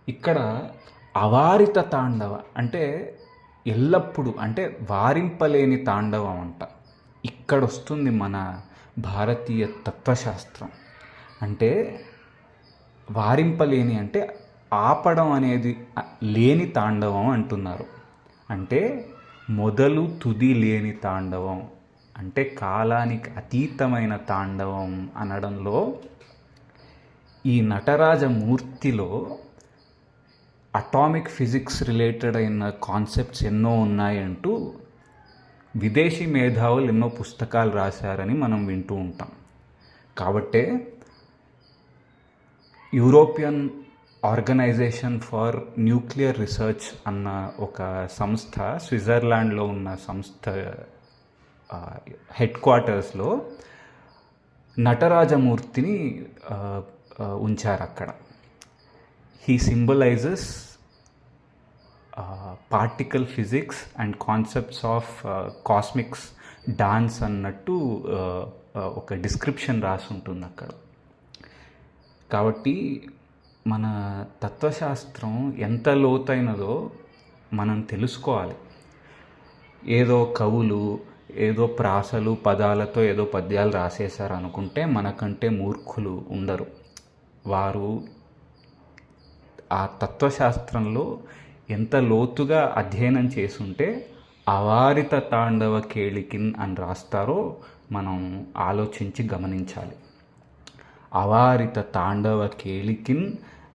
ఇక్కడ అవారిత తాండవ అంటే ఎల్లప్పుడూ అంటే వారింపలేని తాండవం అంట. ఇక్కడొస్తుంది మన భారతీయ తత్వశాస్త్రం. అంటే వారింపలేని అంటే ఆపడం అనేది లేని తాండవం అంటున్నారు. అంటే మొదలు తుది లేని తాండవం, అంటే కాలానికి అతీతమైన తాండవం అనడంలో ఈ నటరాజమూర్తిలో అటామిక్ ఫిజిక్స్ రిలేటెడ్ అయిన కాన్సెప్ట్స్ ఎన్నో ఉన్నాయంటూ విదేశీ మేధావులు ఎన్నో పుస్తకాలు రాశారని మనం వింటూ ఉంటాం. కాబట్టే European organization for nuclear research అన్న ఒక సంస్థ, స్విట్జర్లాండ్లో ఉన్న సంస్థ హెడ్ క్వార్టర్స్లో నటరాజమూర్తిని ఉంచారు అక్కడ. He symbolises particle physics and concepts of cosmics dance అన్నట్టు ఒక డిస్క్రిప్షన్ రాసి ఉంటుంది అక్కడ. కాబట్టి మన తత్వశాస్త్రం ఎంత లోతైనదో మనం తెలుసుకోవాలి. ఏదో కవులు ఏదో ప్రాసలు పదాలతో ఏదో పద్యాలు రాసేశారు అనుకుంటే మనకంటే మూర్ఖులు ఉండరు. వారు ఆ తత్వశాస్త్రంలో ఎంత లోతుగా అధ్యయనం చేసుంటే అవారిత తాండవ కేళికిన్ అని రాస్తారో మనం ఆలోచించి గమనించాలి. అవారిత తాండవ కేళికిన్